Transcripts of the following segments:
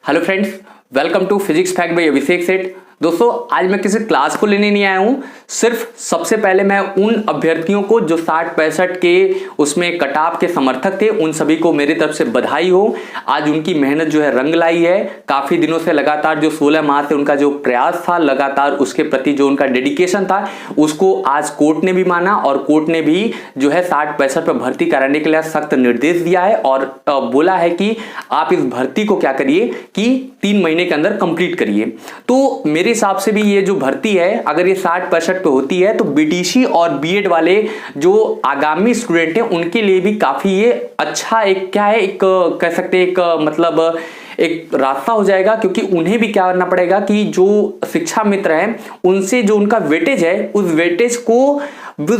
Hello friends, welcome to physics fact by Abhishek Seth. दोस्तों, आज मैं किसी क्लास को लेने नहीं आया हूं। सिर्फ सबसे पहले मैं उन अभ्यर्थियों को जो 60-65 के उसमें कटाव के समर्थक थे, उन सभी को मेरी तरफ से बधाई हो। आज उनकी मेहनत जो है रंग लाई है। काफी दिनों से लगातार जो 16 माह से उनका जो प्रयास था, लगातार उसके प्रति जो उनका डेडिकेशन था, उसको आज कोर्ट ने भी माना और कोर्ट ने भी जो है 60-65 पर भर्ती कराने के लिए सख्त निर्देश दिया है और बोला है कि आप इस भर्ती को क्या करिए कि 3 महीने के अंदर कंप्लीट करिए। तो मेरे हिसाब से भी ये जो भर्ती है, अगर ये 60-65 पे होती है तो बीटीसी और बीएड वाले जो आगामी स्टूडेंट हैं उनके लिए भी काफी ये अच्छा एक क्या है, एक कह सकते हैं एक मतलब एक रास्ता हो जाएगा, क्योंकि उन्हें भी क्या करना पड़ेगा कि जो शिक्षा मित्र हैं उनसे जो उनका वेटेज है उस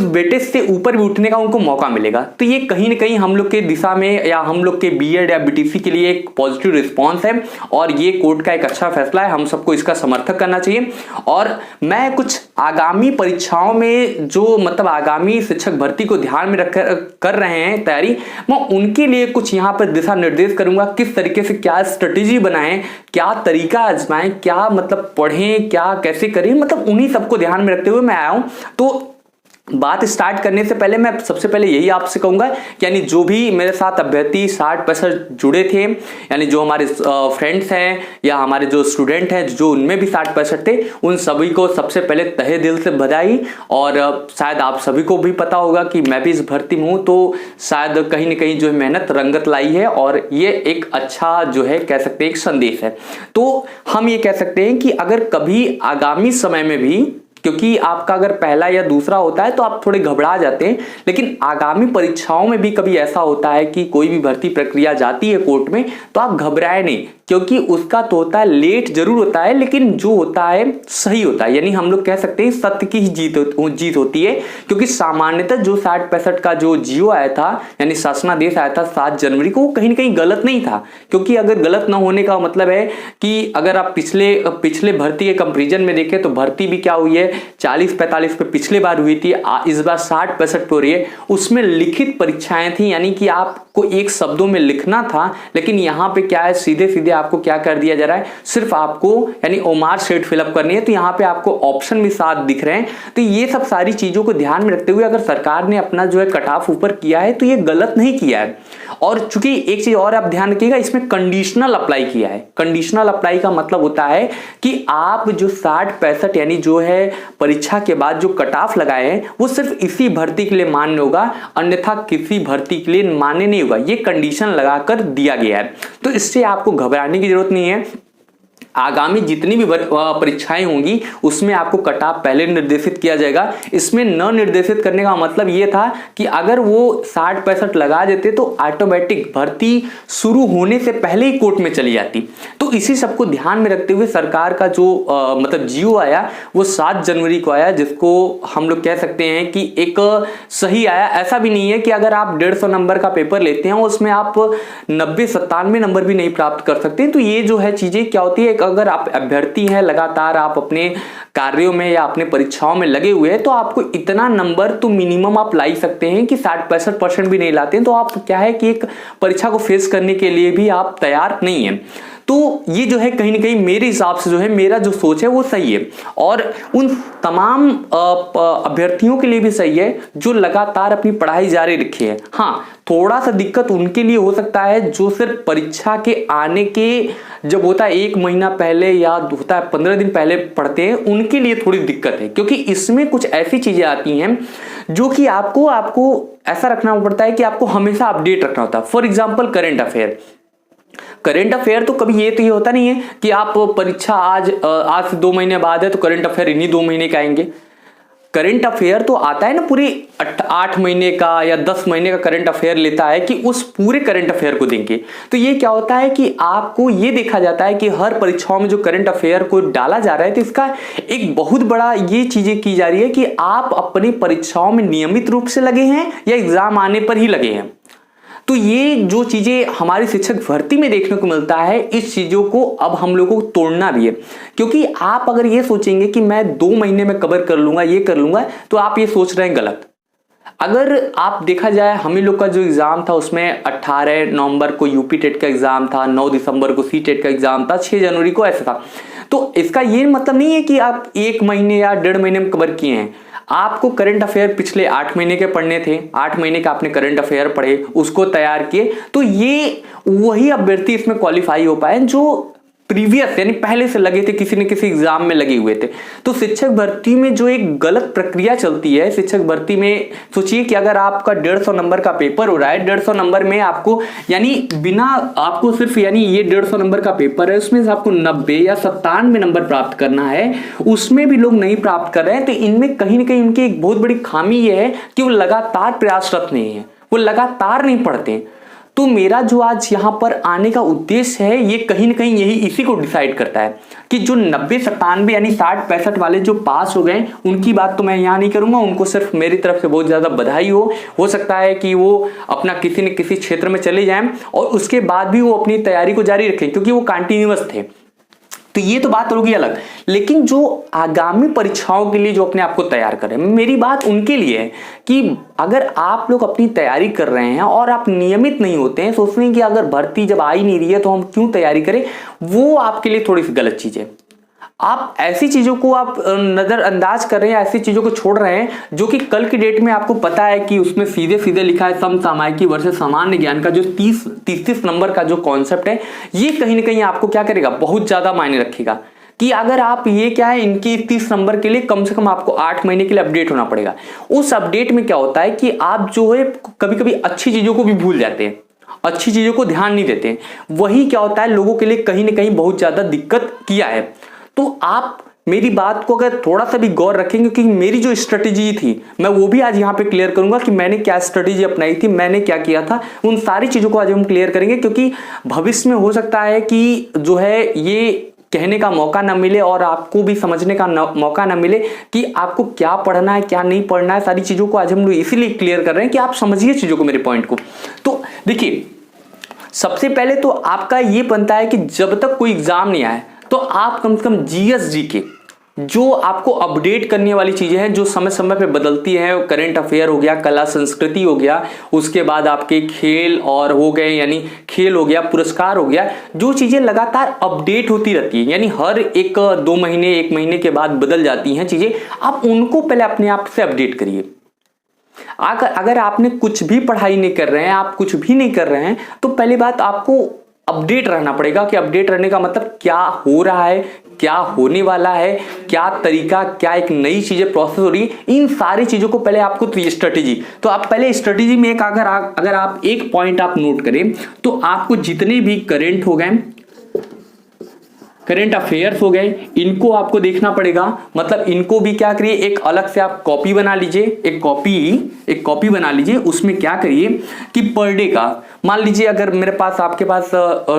वेटेज से ऊपर भी उठने का उनको मौका मिलेगा। तो ये कहीं ना कहीं हम लोग के दिशा में या हम लोग के बीएड या बीटीसी के लिए एक पॉजिटिव रिस्पांस है और ये कोर्ट का एक अच्छा फैसला है। हम सबको इसका समर्थन करना चाहिए। और मैं कुछ आगामी परीक्षाओं में जो मतलब आगामी शिक्षक भर्ती को ध्यान में रख कर रहे हैं तैयारी, मैं उनके लिए कुछ यहाँ पर दिशा निर्देश करूंगा। किस तरीके से क्या स्ट्रेटेजी बनाएं, क्या तरीका आजमाएं, क्या मतलब पढ़ें, क्या कैसे करें, मतलब उन्हीं सबको ध्यान में रखते हुए मैं आया हूं। तो बात स्टार्ट करने से पहले मैं सबसे पहले यही आपसे कहूंगा कि यानी जो भी मेरे साथ अभ्यर्थी 60-65 जुड़े थे, यानी जो हमारे फ्रेंड्स हैं या हमारे जो स्टूडेंट हैं जो उनमें भी 60-65 थे, उन सभी को सबसे पहले तहे दिल से बधाई। और शायद आप सभी को भी पता होगा कि मैं भी इस भर्ती में हूं, तो शायद कहीं ना कहीं जो है मेहनत रंगत लाई है और ये एक अच्छा जो है कह सकते हैं एक संदेश है। तो हम ये कह सकते हैं कि अगर कभी आगामी समय में भी, क्योंकि आपका अगर पहला या दूसरा होता है तो आप थोड़े घबरा जाते हैं, लेकिन आगामी परीक्षाओं में भी कभी ऐसा होता है कि कोई भी भर्ती प्रक्रिया जाती है कोर्ट में तो आप घबराए नहीं, क्योंकि उसका तो होता है लेट जरूर होता है लेकिन जो होता है सही होता है। यानी हम लोग कह सकते हैं सत्य की ही जीत होती है। क्योंकि सामान्यतः जो 60-65 का जो जियो आया था, यानी शासनादेश आया था 7 जनवरी को, वो कहीं ना कहीं गलत नहीं था। क्योंकि अगर गलत ना होने का मतलब है कि अगर आप पिछले भर्ती के कंपेरिजन में देखें तो भर्ती भी क्या हुई है 40-45 पे पिछले बार हुई थी, इस बार 60-65 पे हो रही है। उसमें लिखित परीक्षाएं थी, यानी कि आपको एक शब्दों में लिखना था, लेकिन यहाँ पे क्या है सीधे सीधे आपको क्या कर दिया जा रहा है, सिर्फ आपको यानी ओमार शीट फिलअप करनी है। तो यहाँ पे आपको ऑप्शन भी साथ दिख रहे हैं। तो ये सब सारी चीजों को ध्यान में रखते हुए अगर सरकार ने अपना जो है कट ऑफ ऊपर किया है तो ये गलत नहीं किया है। और चूंकि एक चीज और आप ध्यान रखिएगा, इसमें कंडीशनल अप्लाई किया है। कंडीशनल अप्लाई का मतलब होता है कि आप जो 60-65 यानी जो है परीक्षा के बाद जो कट ऑफ लगाए हैं वो सिर्फ इसी भर्ती के लिए मान्य होगा, अन्यथा किसी भर्ती के लिए मान्य नहीं होगा। ये कंडीशन लगाकर दिया गया है। तो इससे आपको घबराने की जरूरत नहीं है। आगामी जितनी भी परीक्षाएं होंगी उसमें आपको कट ऑफ पहले निर्देशित किया जाएगा। इसमें न निर्देशित करने का मतलब यह था कि अगर वो 60-65 लगा देते तो ऑटोमेटिक भर्ती शुरू होने से पहले ही कोर्ट में चली जाती। तो इसी सबको ध्यान में रखते हुए सरकार का जो मतलब जियो आया वो 7 जनवरी को आया, जिसको हम लोग कह सकते हैं कि एक सही आया। ऐसा भी नहीं है कि अगर आप 150 नंबर का पेपर लेते हैं उसमें आप 90-97 नंबर भी नहीं प्राप्त कर सकते। तो ये जो है चीजें क्या होती है, अगर आप अभ्यर्थी हैं, लगातार आप अपने कार्यों में या अपने परीक्षाओं में लगे हुए हैं, तो आपको इतना नंबर तो मिनिमम आप ला ही सकते हैं कि 60-65% भी नहीं लाते हैं तो आप क्या है कि एक परीक्षा को फेस करने के लिए भी आप तैयार नहीं हैं। तो ये जो है कहीं ना कहीं मेरे हिसाब से जो है मेरा जो सोच है वो सही है और उन तमाम अभ्यर्थियों के लिए भी सही है जो लगातार अपनी पढ़ाई जारी रखे हैं। हाँ, थोड़ा सा दिक्कत उनके लिए हो सकता है जो सिर्फ परीक्षा के आने के जब होता है 1 महीना पहले या होता है 15 दिन पहले पढ़ते हैं, उनके लिए थोड़ी दिक्कत है। क्योंकि इसमें कुछ ऐसी चीजें आती हैं जो कि आपको ऐसा रखना पड़ता है कि आपको हमेशा अपडेट रखना होता है। फॉर एग्जाम्पल करंट अफेयर तो कभी ये तो ये होता नहीं है कि आप परीक्षा आज से 2 महीने बाद है तो करंट अफेयर इन्हीं 2 महीने के आएंगे। करंट अफेयर तो आता है ना पूरे 8 महीने का या 10 महीने का करंट अफेयर लेता है कि उस पूरे करंट अफेयर को देंगे। तो ये क्या होता है कि आपको ये देखा जाता है कि हर परीक्षाओं में जो करंट अफेयर को डाला जा रहा है तो इसका एक बहुत बड़ा ये चीजें की जा रही है कि आप अपनी परीक्षाओं में नियमित रूप से लगे हैं या एग्जाम आने पर ही लगे हैं। तो ये जो चीजें हमारी शिक्षक भर्ती में देखने को मिलता है, इस चीजों को अब हम लोगों को तोड़ना भी है। क्योंकि आप अगर ये सोचेंगे कि मैं 2 महीने में कवर कर लूंगा, ये कर लूंगा, तो आप ये सोच रहे हैं गलत। अगर आप देखा जाए हम ही लोग का जो एग्जाम था उसमें 18 नवंबर को यूपी टेट का एग्जाम था, 9 दिसंबर को सी टेट का एग्जाम था, 6 जनवरी को ऐसा था। तो इसका ये मतलब नहीं है कि आप 1 महीने या 1.5 महीने में कवर किए हैं। आपको करंट अफेयर पिछले 8 महीने के पढ़ने थे, 8 महीने का आपने करंट अफेयर पढ़े, उसको तैयार किए, तो ये वही अभ्यर्थी इसमें क्वालिफाई हो पाए जो प्रीवियस यानी पहले से लगे थे, किसी न किसी एग्जाम में लगे हुए थे। तो शिक्षक भर्ती में जो एक गलत प्रक्रिया चलती है, शिक्षक भर्ती में सोचिए कि अगर आपका 150 नंबर का पेपर हो रहा है, 150 नंबर में आपको यानी बिना आपको सिर्फ यानी ये 150 नंबर का पेपर है, उसमें से आपको 90 या 97 नंबर प्राप्त करना है, उसमें भी लोग नहीं प्राप्त कर रहे हैं। तो इनमें कहीं ना कहीं उनकी एक बहुत बड़ी खामी यह है कि वो लगातार प्रयासरत नहीं है, वो लगातार नहीं पढ़ते। तो मेरा जो आज यहाँ पर आने का उद्देश्य है ये कहीं ना कहीं यही इसी को डिसाइड करता है कि जो 90 97 यानी 60 65 वाले जो पास हो गए उनकी बात तो मैं यहाँ नहीं करूंगा, उनको सिर्फ मेरी तरफ से बहुत ज्यादा बधाई हो सकता है कि वो अपना किसी न किसी क्षेत्र में चले जाएं और उसके बाद भी वो अपनी तैयारी को जारी रखें क्योंकि वो कंटिन्यूअस थे। तो ये तो बात होगी अलग, लेकिन जो आगामी परीक्षाओं के लिए जो अपने आप को तैयार करें, मेरी बात उनके लिए है कि अगर आप लोग अपनी तैयारी कर रहे हैं और आप नियमित नहीं होते हैं, सोच रहे हैं कि अगर भर्ती जब आ ही नहीं रही है तो हम क्यों तैयारी करें, वो आपके लिए थोड़ी सी गलत चीज है। आप ऐसी चीजों को आप नजरअंदाज कर रहे हैं, ऐसी चीजों को छोड़ रहे हैं जो कि कल की डेट में आपको पता है कि उसमें सीधे सीधे लिखा है समसामयिकी वर्सेस सामान्य ज्ञान का जो 30 नंबर का जो कॉन्सेप्ट है, ये कहीं ना कहीं आपको क्या करेगा, बहुत ज्यादा मायने रखेगा कि अगर आप ये क्या है इनकी 30 नंबर के लिए कम से कम आपको 8 महीने के लिए अपडेट होना पड़ेगा। उस अपडेट में क्या होता है कि आप जो है कभी कभी अच्छी चीजों को भी भूल जाते हैं, अच्छी चीजों को ध्यान नहीं देते। वही क्या होता है लोगों के लिए कहीं ना कहीं बहुत ज्यादा दिक्कत किया है। तो आप मेरी बात को अगर थोड़ा सा भी गौर रखेंगे कि मेरी जो स्ट्रेटेजी थी मैं वो भी आज यहाँ पे क्लियर करूंगा कि मैंने क्या स्ट्रेटेजी अपनाई थी, मैंने क्या किया था, उन सारी चीजों को आज हम क्लियर करेंगे क्योंकि भविष्य में हो सकता है कि जो है ये कहने का मौका ना मिले और आपको भी समझने का मौका ना मिले कि आपको क्या पढ़ना है क्या नहीं पढ़ना है। सारी चीजों को आज हम लोग इसीलिए क्लियर कर रहे हैं कि आप समझिए चीजों को, मेरे पॉइंट को। तो देखिए सबसे पहले तो आपका ये बनता है कि जब तक कोई एग्जाम नहीं आए तो आप कम से कम जीएसजी के जो आपको अपडेट करने वाली चीजें हैं जो समय समय पे बदलती हैं, करंट अफेयर हो गया, कला संस्कृति हो गया, उसके बाद आपके खेल और हो गए यानी खेल हो गया, पुरस्कार हो गया, जो चीजें लगातार अपडेट होती रहती है यानी हर 1-2 महीने 1 महीने के बाद बदल जाती हैं चीजें, आप उनको पहले अपने आप से अपडेट करिए। अगर आपने कुछ भी पढ़ाई नहीं कर रहे हैं, आप कुछ भी नहीं कर रहे हैं, तो पहली बात आपको अपडेट रहना पड़ेगा कि अपडेट रहने का मतलब क्या हो रहा है, क्या होने वाला है, क्या तरीका, क्या एक नई चीजें प्रोसेस हो रही है, इन सारी चीजों को पहले आपको स्ट्रेटेजी, तो आप पहले स्ट्रेटेजी में एक अगर आप एक पॉइंट आप नोट करें तो आपको जितने भी करंट हो गए, करंट अफेयर्स हो गए, इनको आपको देखना पड़ेगा। मतलब इनको भी क्या करिए, एक अलग से आप कॉपी बना लीजिए, एक कॉपी बना लीजिए। उसमें क्या करिए कि पर डे का मान लीजिए अगर मेरे पास आपके पास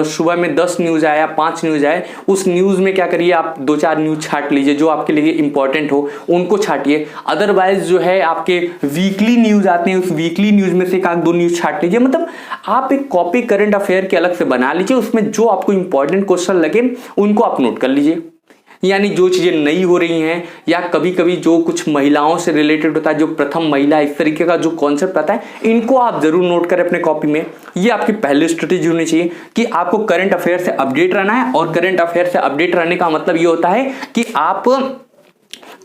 सुबह में 10 न्यूज आया, 5 न्यूज आए, उस न्यूज में क्या करिए आप 2-4 न्यूज छाट लीजिए जो आपके लिए इंपॉर्टेंट हो, उनको छाटिए। अदरवाइज जो है आपके वीकली न्यूज आते हैं, उस वीकली न्यूज में से 1-2 न्यूज छाट लीजिए। मतलब आप एक कॉपी करंट अफेयर के अलग से बना लीजिए, उसमें जो आपको इंपॉर्टेंट क्वेश्चन लगे उनको आप नोट कर लीजिए। यानी जो चीजें नई हो रही हैं या कभी कभी जो कुछ महिलाओं से रिलेटेड होता है, जो प्रथम महिला, इस तरीके का जो कॉन्सेप्ट आता है, इनको आप जरूर नोट करें अपने कॉपी में। ये आपकी पहली स्ट्रेटेजी होनी चाहिए कि आपको करंट अफेयर से अपडेट रहना है। और करंट अफेयर से अपडेट रहने का मतलब ये होता है कि आप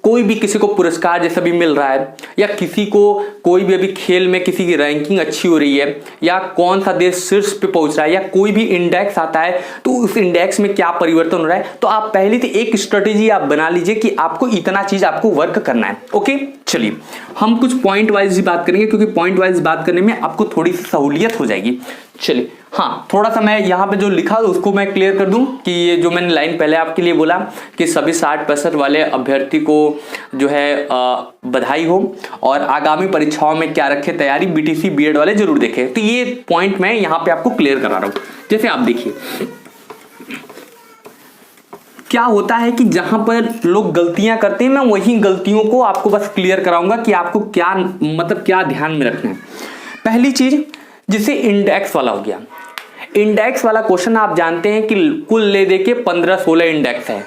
कोई भी किसी को पुरस्कार जैसा भी मिल रहा है या किसी को कोई भी अभी खेल में किसी की रैंकिंग अच्छी हो रही है या कौन सा देश शीर्ष पे पहुंच रहा है या कोई भी इंडेक्स आता है तो उस इंडेक्स में क्या परिवर्तन हो रहा है, तो आप पहले तो एक स्ट्रेटेजी आप बना लीजिए कि आपको इतना चीज आपको वर्क करना है। ओके, चलिए हम कुछ पॉइंट वाइज ही बात करेंगे क्योंकि पॉइंट वाइज बात करने में आपको थोड़ी सी सहूलियत हो जाएगी। चलिए हाँ, थोड़ा सा मैं यहाँ पे जो लिखा उसको मैं क्लियर कर दूं कि ये जो मैंने लाइन पहले आपके लिए बोला कि सभी 60-65 वाले अभ्यर्थी को जो है बधाई हो और आगामी परीक्षाओं में क्या रखे तैयारी, बीटीसी बीएड वाले जरूर देखें। तो ये पॉइंट मैं यहाँ पे आपको क्लियर करा रहा हूं। जैसे आप देखिए क्या होता है कि जहां पर लोग गलतियां करते हैं, मैं वही गलतियों को आपको बस क्लियर कराऊंगा कि आपको क्या मतलब क्या ध्यान में रखना है। पहली चीज जिसे इंडेक्स वाला हो गया, इंडेक्स वाला क्वेश्चन आप जानते हैं कि कुल ले दे के 15-16 इंडेक्स है।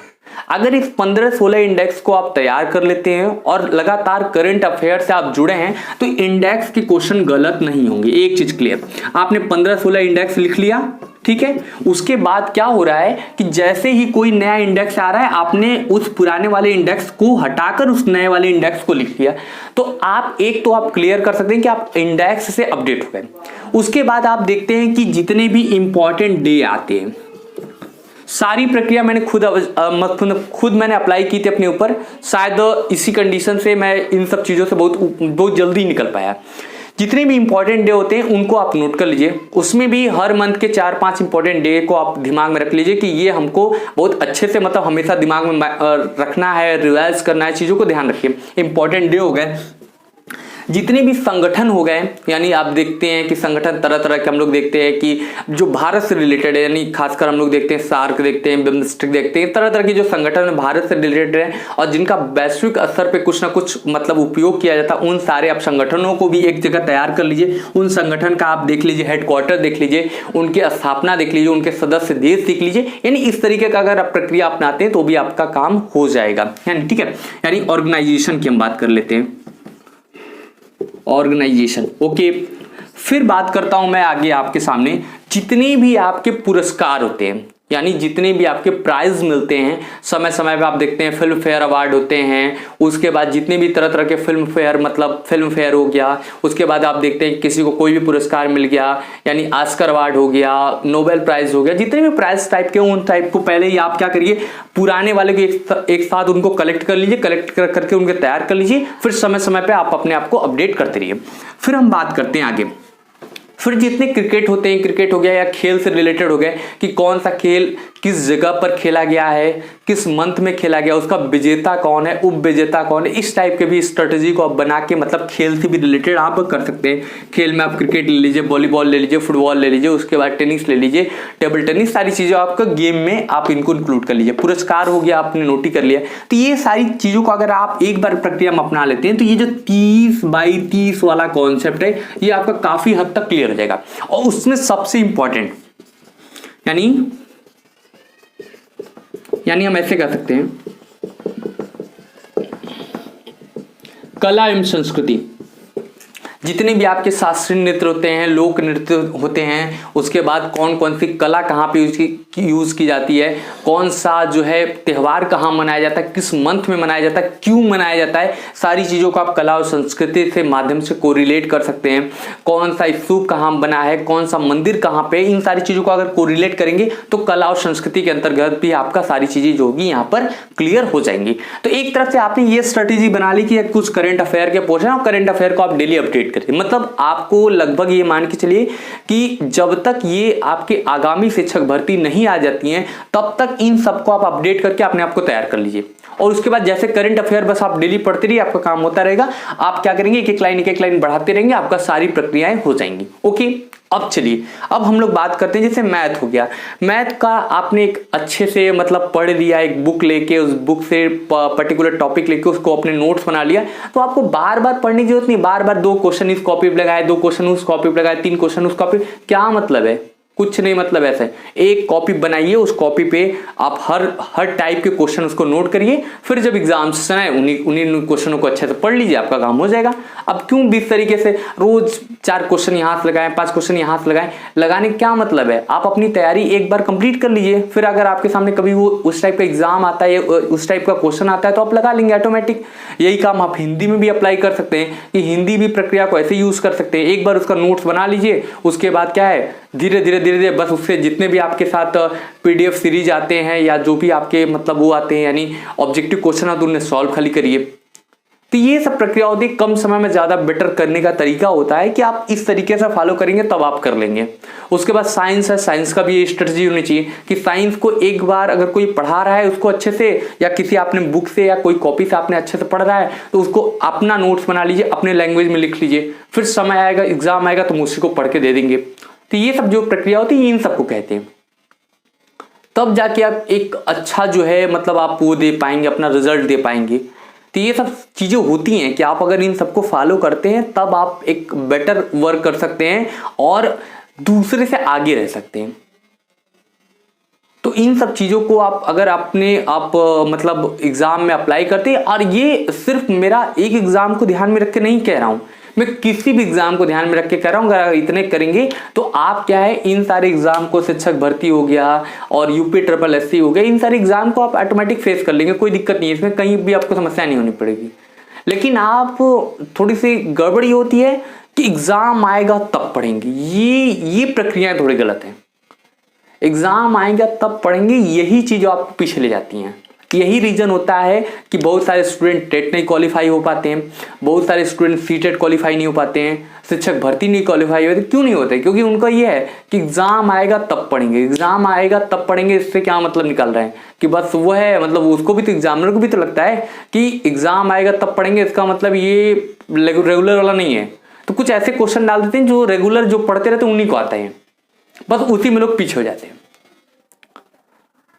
अगर इस 15-16 इंडेक्स को आप तैयार कर लेते हैं और लगातार करंट अफेयर से आप जुड़े हैं तो इंडेक्स के क्वेश्चन गलत नहीं होंगे। एक चीज क्लियर, आपने 15-16 इंडेक्स लिख लिया, ठीक है। उसके बाद क्या हो रहा है कि जैसे ही कोई नया इंडेक्स आ रहा है आपने उस पुराने वाले इंडेक्स को हटाकर उस नए वाले इंडेक्स को लिख लिया, तो आप एक तो आप क्लियर कर सकते हैं कि आप इंडेक्स से अपडेट हो गए। उसके बाद आप देखते हैं कि जितने भी इंपॉर्टेंट डे आते हैं, सारी प्रक्रिया मैंने खुद मैंने अप्लाई की थी अपने ऊपर, शायद इसी कंडीशन से मैं इन सब चीजों से बहुत जल्दी निकल पाया। जितने भी इंपॉर्टेंट डे होते हैं उनको आप नोट कर लीजिए, उसमें भी हर मंथ के 4-5 इंपॉर्टेंट डे को आप दिमाग में रख लीजिए कि ये हमको बहुत अच्छे से मतलब हमेशा दिमाग में रखना है, रिवाइज करना है, चीजों को ध्यान रखिए। इंपॉर्टेंट डे हो गए, जितने भी संगठन हो गए, यानी आप देखते हैं कि संगठन तरह तरह के हम लोग देखते हैं कि जो भारत से रिलेटेड है, यानी खासकर हम लोग देखते हैं सार्क देखते हैं, बिम्स्टेक देखते हैं, तरह तरह के जो संगठन भारत से रिलेटेड है और जिनका वैश्विक स्तर पे कुछ ना कुछ मतलब उपयोग किया जाता है, उन सारे आप संगठनों को भी एक जगह तैयार कर लीजिए। उन संगठन का आप देख लीजिए हेडक्वार्टर देख लीजिए, उनकी स्थापना देख लीजिए, उनके सदस्य देश देख लीजिए, यानी इस तरीके का अगर आप प्रक्रिया अपनाते हैं तो भी आपका काम हो जाएगा, यानी ठीक है। यानी ऑर्गेनाइजेशन की हम बात कर लेते हैं, ऑर्गेनाइजेशन, ओके। फिर बात करता हूं मैं आगे आपके सामने, जितने भी आपके पुरस्कार होते हैं, यानी जितने भी आपके प्राइज मिलते हैं समय समय पे, आप देखते हैं फिल्म फेयर अवार्ड होते हैं, उसके बाद जितने भी तरह तरह के फिल्म फेयर हो गया, उसके बाद आप देखते हैं किसी को कोई भी पुरस्कार मिल गया, यानी ऑस्कर अवार्ड हो गया, नोबेल प्राइज हो गया, जितने भी प्राइज टाइप के उन टाइप को पहले ही आप क्या करिए, पुराने वाले को एक साथ उनको कलेक्ट कर लीजिए, कलेक्ट करके उनके तैयार कर लीजिए, फिर समय समय पे आप अपने आप को अपडेट करते रहिए। फिर हम बात करते हैं आगे, फिर जितने क्रिकेट होते हैं, क्रिकेट हो गया या खेल से रिलेटेड हो गए कि कौन सा खेल किस जगह पर खेला गया है, किस मंथ में खेला गया, उसका विजेता कौन है, उप विजेता कौन है, इस टाइप के भी स्ट्रेटेजी को आप बना के मतलब खेल से भी रिलेटेड आप कर सकते हैं। खेल में आप क्रिकेट ले लीजिए, वॉलीबॉल ले लीजिए, फुटबॉल ले लीजिए, उसके बाद टेनिस ले लीजिए, टेबल टेनिस, सारी चीजें आपका गेम में आप इनको इंक्लूड कर लीजिए। पुरस्कार हो गया, आपने नोट ही कर लिया। तो ये सारी चीजों को अगर आप एक बार प्रक्रिया में अपना लेते हैं तो ये जो 30/30 वाला कॉन्सेप्ट है ये आपका काफी हद तक क्लियर हो जाएगा। और उसमें सबसे इंपॉर्टेंट यानी हम ऐसे कह सकते हैं, कला एवं संस्कृति, जितने भी आपके शास्त्रीय नृत्य होते हैं, लोक नृत्य होते हैं, उसके बाद कौन कौन सी कला कहाँ पे यूज की जाती है, कौन सा जो है त्योहार कहाँ मनाया जाता है, किस मंथ में मनाया जाता है, क्यों मनाया जाता है, सारी चीजों को आप कला और संस्कृति से माध्यम से कोरिलेट कर सकते हैं। कौन सा स्तूप कहाँ बना है, कौन सा मंदिर कहाँ पे, इन सारी चीजों को अगर कोरिलेट करेंगे तो कला और संस्कृति के अंतर्गत भी आपका सारी चीजें जो होगी यहाँ पर क्लियर हो जाएंगी। तो एक तरफ से आपने ये स्ट्रेटेजी बना ली कि कुछ करंट अफेयर के पोर्शन और करंट अफेयर को आप डेली अपडेट करिए। मतलब आपको लगभग ये मान के चलिए कि जब तक ये आपके आगामी शिक्षक भर्ती नहीं आ जाती हैं तब तक इन सबको आप अपडेट करके अपने आप को तैयार कर लीजिए। और उसके बाद जैसे करंट अफेयर बस आप डेली पढ़ते रहिए, आपका काम होता रहेगा। आप क्या करेंगे, एक एक लाइन बढ़ाते रहेंगे, आपका सारी प्रक्रियाएं हो जाएंगी। ओके, अब चलिए, अब हम लोग बात करते हैं जैसे मैथ हो गया। मैथ का आपने एक अच्छे से मतलब पढ़ लिया, एक बुक लेके उस बुक से पर्टिकुलर टॉपिक लेके उसको अपने नोट्स बना लिया, तो आपको बार बार पढ़ने की जरूरत नहीं। बार बार 2 क्वेश्चन इस कॉपी पे लगाए, 2 क्वेश्चन उस कॉपी पे लगाए, 3 क्वेश्चन उस कॉपी, क्या मतलब है, कुछ नहीं मतलब। ऐसे एक कॉपी बनाइए, उस कॉपी पे आप हर टाइप के क्वेश्चन उसको नोट करिए, फिर जब एग्जाम सेशन आए उन्हीं क्वेश्चनों को अच्छे से पढ़ लीजिए, आपका काम हो जाएगा। अब क्यों 20 तरीके से रोज 4 क्वेश्चन यहां से लगाएं, 5 क्वेश्चन यहां से लगाएं, लगाने का क्या मतलब है। आप अपनी तैयारी एक बार कंप्लीट कर लीजिए, फिर अगर आपके सामने कभी वो उस टाइप का एग्जाम आता है, उस टाइप का क्वेश्चन आता है तो आप लगा लेंगे ऑटोमेटिक। यही काम आप हिंदी में भी अप्लाई कर सकते हैं कि हिंदी भी प्रक्रिया को ऐसे यूज कर सकते हैं। एक बार उसका नोट्स बना लीजिए, उसके बाद क्या है, धीरे धीरे बस उससे जितने भी आपके साथ पीडीएफ सीरीज आते हैं या जो भी आपके मतलब वो आते हैं, यानी ऑब्जेक्टिव क्वेश्चन है, तो उन्हें सॉल्व खाली करिए। तो ये सब प्रक्रिया होती है, कम समय में ज्यादा बेटर करने का तरीका होता है कि आप इस तरीके से फॉलो करेंगे तब आप कर लेंगे। उसके बाद साइंस है, साइंस का भी ये स्ट्रेटजी होनी चाहिए कि साइंस को एक बार अगर कोई पढ़ा रहा है उसको अच्छे से, या किसी आपने बुक से या कोई कॉपी से आपने अच्छे से पढ़ रहा है तो उसको अपना नोट्स बना लीजिए, अपने लैंग्वेज में लिख लीजिए, फिर समय आएगा, एग्जाम आएगा तो उसी को पढ़ के दे देंगे। तो ये सब जो प्रक्रिया होती है इन सबको कहते हैं। तब जाके आप एक अच्छा जो है मतलब आप वो दे पाएंगे, अपना रिजल्ट दे पाएंगे। तो ये सब चीजें होती हैं कि आप अगर इन सबको फॉलो करते हैं तब आप एक बेटर वर्क कर सकते हैं और दूसरे से आगे रह सकते हैं। तो तो इन सब चीज़ों को आप अगर आप मतलब एग्ज़ाम में अप्लाई करते, और ये सिर्फ मेरा एक एग्ज़ाम को ध्यान में रख के नहीं कह रहा हूँ, मैं किसी भी एग्जाम को ध्यान में रख के कह रहा हूँ, अगर इतने करेंगे तो आप क्या है, इन सारे एग्जाम को, शिक्षक भर्ती हो गया और यूपी ट्रिपल एससी हो गया, इन सारे एग्जाम को आप ऑटोमेटिक फेस कर लेंगे, कोई दिक्कत नहीं है इसमें, कहीं भी आपको समस्या नहीं होनी पड़ेगी। लेकिन आप थोड़ी सी गड़बड़ी होती है कि एग्जाम आएगा तब पढ़ेंगे, ये प्रक्रियाएं थोड़ी गलत है। एग्जाम आएगा तब पढ़ेंगे, यही चीज आपको पीछे ले जाती हैं। यही रीजन होता है कि बहुत सारे स्टूडेंट टेट नहीं क्वालिफाई हो पाते हैं, बहुत सारे स्टूडेंट सीटेट क्वालिफाई नहीं हो पाते हैं, शिक्षक भर्ती नहीं क्वालिफाई होते। क्यों नहीं होते? क्योंकि उनका ये है कि एग्जाम आएगा तब पढ़ेंगे, एग्जाम आएगा तब पढ़ेंगे। इससे क्या मतलब निकाल रहे हैं कि बस वो है, मतलब उसको भी तो, एग्जामिनर को भी तो लगता है कि एग्जाम आएगा तब पढ़ेंगे, इसका मतलब ये रेगुलर वाला नहीं है। तो कुछ ऐसे क्वेश्चन डाल देते हैं जो रेगुलर जो पढ़ते रहते हैं उन्हीं को आता है, बस उसी में लोग पीछे हो जाते हैं।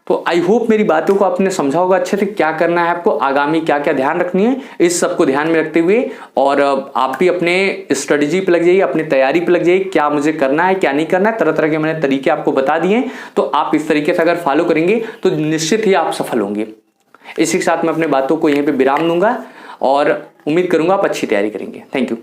तो आई होप मेरी बातों को आपने समझा होगा अच्छे से, क्या करना है आपको, आगामी क्या क्या ध्यान रखनी है, इस सबको ध्यान में रखते हुए। और आप भी अपने स्ट्रेटजी पे लग जाइए, अपनी तैयारी पे लग जाइए, क्या मुझे करना है क्या नहीं करना है। तरह तरह के मैंने तरीके आपको बता दिए, तो आप इस तरीके से अगर फॉलो करेंगे तो निश्चित ही आप सफल होंगे। इसी के साथ मैं अपने बातों को यहीं पर विराम दूंगा और उम्मीद करूंगा आप अच्छी तैयारी करेंगे। Thank you.